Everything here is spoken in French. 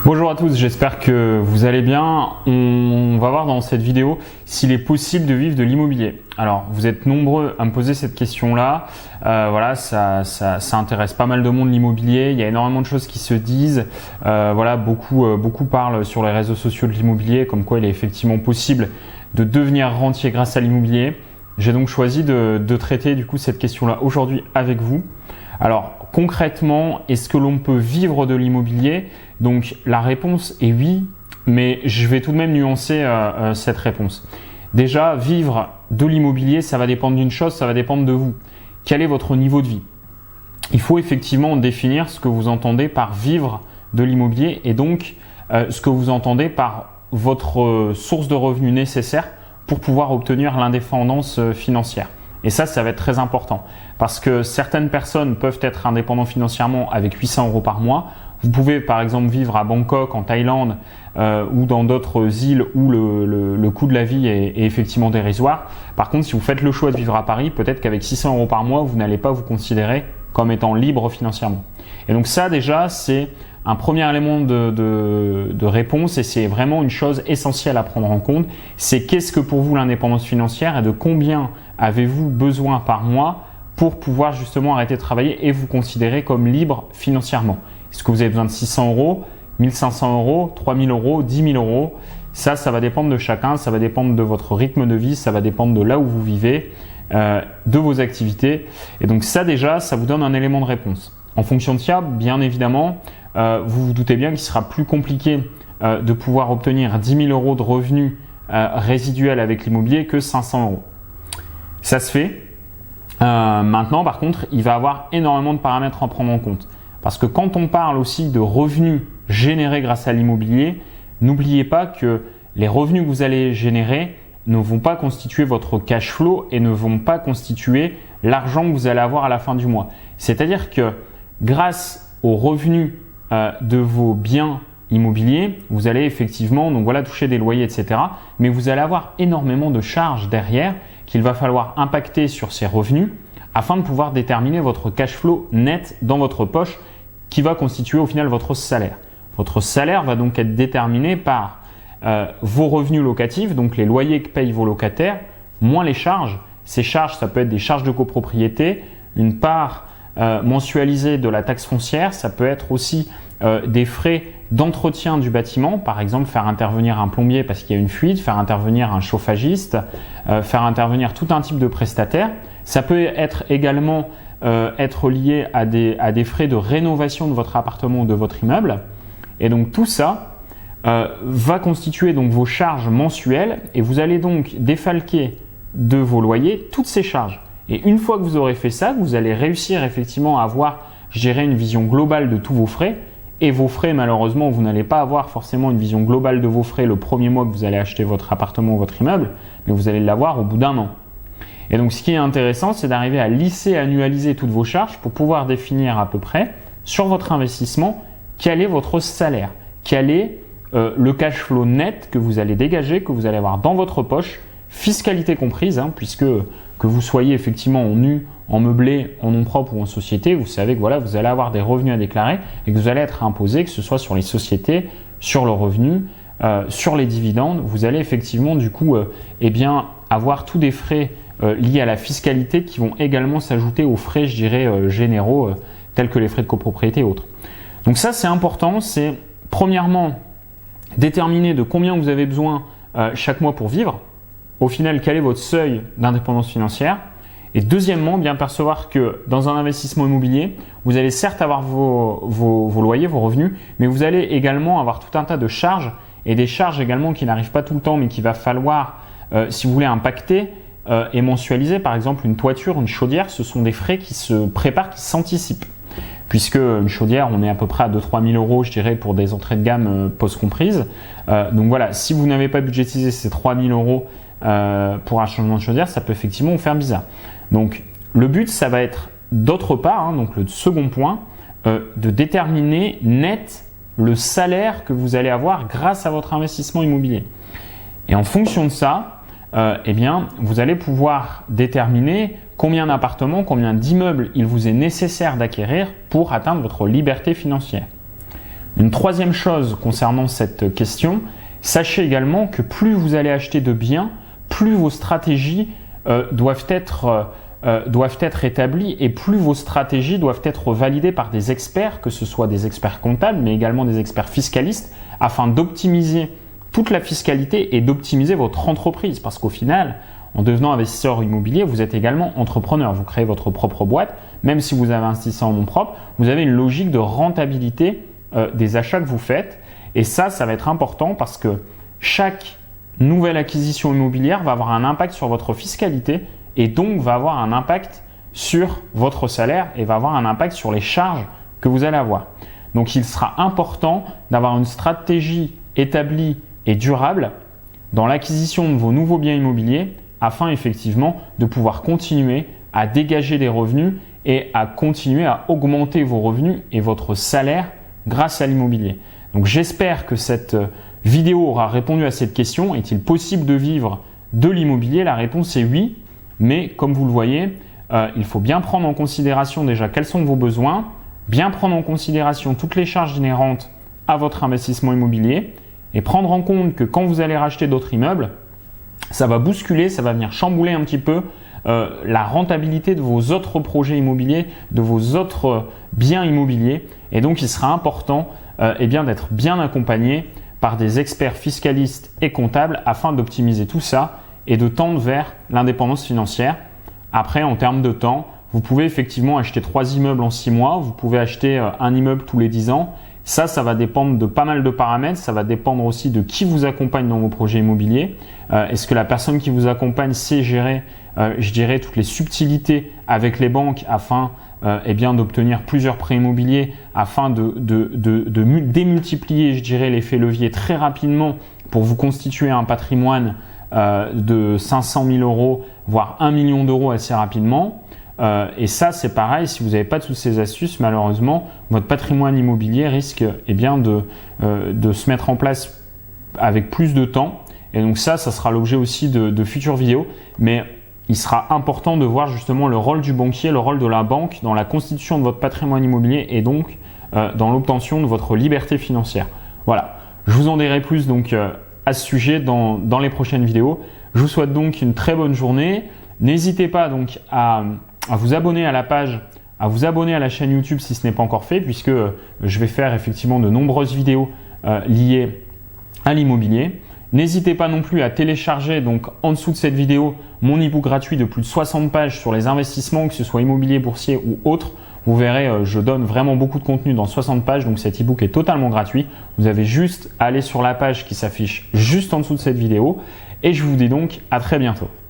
Bonjour à tous, j'espère que vous allez bien. On va voir dans cette vidéo s'il est possible de vivre de l'immobilier. Alors, vous êtes nombreux à me poser cette question-là. Voilà, ça intéresse pas mal de monde l'immobilier. Il y a énormément de choses qui se disent. Voilà, beaucoup parlent sur les réseaux sociaux de l'immobilier, comme quoi il est effectivement possible de devenir rentier grâce à l'immobilier. J'ai donc choisi de traiter du coup cette question-là aujourd'hui avec vous. Alors concrètement, est-ce que l'on peut vivre de l'immobilier? Donc la réponse est oui, mais je vais tout de même nuancer cette réponse. Déjà, vivre de l'immobilier, ça va dépendre d'une chose, ça va dépendre de vous. Quel est votre niveau de vie? Il faut effectivement définir ce que vous entendez par vivre de l'immobilier et donc ce que vous entendez par votre source de revenus nécessaire pour pouvoir obtenir l'indépendance financière. Et ça va être très important parce que certaines personnes peuvent être indépendantes financièrement avec 800 € par mois. Vous pouvez par exemple vivre à Bangkok, en Thaïlande ou dans d'autres îles où le coût de la vie est effectivement dérisoire. Par contre, si vous faites le choix de vivre à Paris, peut-être qu'avec 600 € par mois, vous n'allez pas vous considérer comme étant libre financièrement. Et donc ça déjà, c'est un premier élément de réponse et c'est vraiment une chose essentielle à prendre en compte. C'est qu'est-ce que pour vous l'indépendance financière et de combien avez-vous besoin par mois pour pouvoir justement arrêter de travailler et vous considérer comme libre financièrement. Est-ce que vous avez besoin de 600 €, 1500 €, 3000 €, 10 000 €? Ça va dépendre de chacun, ça va dépendre de votre rythme de vie, ça va dépendre de là où vous vivez, de vos activités. Et donc ça déjà, ça vous donne un élément de réponse. En fonction de ça, bien évidemment, vous vous doutez bien qu'il sera plus compliqué de pouvoir obtenir 10 000 € de revenus résiduels avec l'immobilier que 500 €. Ça se fait. Maintenant, par contre, il va y avoir énormément de paramètres à prendre en compte. Parce que quand on parle aussi de revenus générés grâce à l'immobilier, n'oubliez pas que les revenus que vous allez générer ne vont pas constituer votre cash flow et ne vont pas constituer l'argent que vous allez avoir à la fin du mois. C'est-à-dire que grâce aux revenus de vos biens immobiliers, vous allez effectivement toucher des loyers, etc. Mais vous allez avoir énormément de charges derrière qu'il va falloir impacter sur ces revenus afin de pouvoir déterminer votre cash flow net dans votre poche qui va constituer au final votre salaire. Votre salaire va donc être déterminé par vos revenus locatifs, donc les loyers que payent vos locataires, moins les charges. Ces charges, ça peut être des charges de copropriété, une part mensualisée de la taxe foncière, ça peut être aussi des frais d'entretien du bâtiment, par exemple faire intervenir un plombier parce qu'il y a une fuite, faire intervenir un chauffagiste, faire intervenir tout un type de prestataire. Ça peut être également être lié à des frais de rénovation de votre appartement ou de votre immeuble. Et donc tout ça va constituer donc vos charges mensuelles et vous allez donc défalquer de vos loyers toutes ces charges. Et une fois que vous aurez fait ça, vous allez réussir effectivement à avoir, je dirais, une vision globale de tous vos frais. Et vos frais, malheureusement, vous n'allez pas avoir forcément une vision globale de vos frais le premier mois que vous allez acheter votre appartement ou votre immeuble, mais vous allez l'avoir au bout d'un an. Et donc, ce qui est intéressant, c'est d'arriver à lisser, annualiser toutes vos charges pour pouvoir définir à peu près sur votre investissement quel est votre salaire, quel est le cash flow net que vous allez dégager, que vous allez avoir dans votre poche, fiscalité comprise, puisque que vous soyez effectivement en nu, en meublé, en nom propre ou en société, vous savez que voilà, vous allez avoir des revenus à déclarer et que vous allez être imposé, que ce soit sur les sociétés, sur le revenu, sur les dividendes. Vous allez effectivement du coup avoir tous des frais liés à la fiscalité qui vont également s'ajouter aux frais, je dirais, généraux, tels que les frais de copropriété et autres. Donc ça, c'est important. C'est premièrement déterminer de combien vous avez besoin chaque mois pour vivre. Au final, quel est votre seuil d'indépendance financière? Et deuxièmement, bien percevoir que dans un investissement immobilier, vous allez certes avoir vos loyers, vos revenus, mais vous allez également avoir tout un tas de charges et des charges également qui n'arrivent pas tout le temps, mais qu'il va falloir, si vous voulez, impacter et mensualiser. Par exemple, une toiture, une chaudière, ce sont des frais qui se préparent, qui s'anticipent. Puisque une chaudière, on est à peu près à 2-3 000 €, je dirais, pour des entrées de gamme post-comprises. Donc voilà, si vous n'avez pas budgétisé ces 3 000 € pour un changement de chaudière, ça peut effectivement vous faire bizarre. Donc le but, ça va être d'autre part, donc le second point, de déterminer net le salaire que vous allez avoir grâce à votre investissement immobilier. Et en fonction de ça, vous allez pouvoir déterminer combien d'appartements, combien d'immeubles il vous est nécessaire d'acquérir pour atteindre votre liberté financière. Une troisième chose concernant cette question, sachez également que plus vous allez acheter de biens, plus vos stratégies doivent être établies et plus vos stratégies doivent être validées par des experts, que ce soit des experts comptables, mais également des experts fiscalistes, afin d'optimiser toute la fiscalité et d'optimiser votre entreprise. Parce qu'au final, en devenant investisseur immobilier, vous êtes également entrepreneur. Vous créez votre propre boîte. Même si vous avez investi en nom propre, vous avez une logique de rentabilité des achats que vous faites. Et ça va être important parce que chaque nouvelle acquisition immobilière va avoir un impact sur votre fiscalité et donc va avoir un impact sur votre salaire et va avoir un impact sur les charges que vous allez avoir. Donc, il sera important d'avoir une stratégie établie et durable dans l'acquisition de vos nouveaux biens immobiliers afin effectivement de pouvoir continuer à dégager des revenus et à continuer à augmenter vos revenus et votre salaire grâce à l'immobilier. Donc, j'espère que cette vidéo aura répondu à cette question. Est-il possible de vivre de l'immobilier? La réponse est oui, mais comme vous le voyez, il faut bien prendre en considération déjà quels sont vos besoins, bien prendre en considération toutes les charges inhérentes à votre investissement immobilier et prendre en compte que quand vous allez racheter d'autres immeubles, ça va bousculer, ça va venir chambouler un petit peu la rentabilité de vos autres projets immobiliers, de vos autres biens immobiliers. Et donc, il sera important d'être bien accompagné par des experts fiscalistes et comptables afin d'optimiser tout ça et de tendre vers l'indépendance financière. Après, en termes de temps, vous pouvez effectivement acheter 3 immeubles en 6 mois, vous pouvez acheter un immeuble tous les 10 ans. Ça va dépendre de pas mal de paramètres. Ça va dépendre aussi de qui vous accompagne dans vos projets immobiliers. Est-ce que la personne qui vous accompagne sait gérer, je dirais, toutes les subtilités avec les banques afin d'obtenir plusieurs prêts immobiliers, afin de démultiplier, je dirais, l'effet levier très rapidement pour vous constituer un patrimoine de 500 000 euros, voire 1 million d'euros assez rapidement. Et ça, c'est pareil, si vous n'avez pas toutes ces astuces, malheureusement, votre patrimoine immobilier risque de se mettre en place avec plus de temps. Et donc ça sera l'objet aussi de futures vidéos. Mais il sera important de voir justement le rôle du banquier, le rôle de la banque dans la constitution de votre patrimoine immobilier et donc dans l'obtention de votre liberté financière. Voilà, je vous en dirai plus donc à ce sujet dans les prochaines vidéos. Je vous souhaite donc une très bonne journée. N'hésitez pas donc à vous abonner à la page, à vous abonner à la chaîne YouTube si ce n'est pas encore fait, puisque je vais faire effectivement de nombreuses vidéos liées à l'immobilier. N'hésitez pas non plus à télécharger donc en dessous de cette vidéo mon e-book gratuit de plus de 60 pages sur les investissements, que ce soit immobilier, boursier ou autre. Vous verrez, je donne vraiment beaucoup de contenu dans 60 pages, donc cet e-book est totalement gratuit. Vous avez juste à aller sur la page qui s'affiche juste en dessous de cette vidéo et je vous dis donc à très bientôt.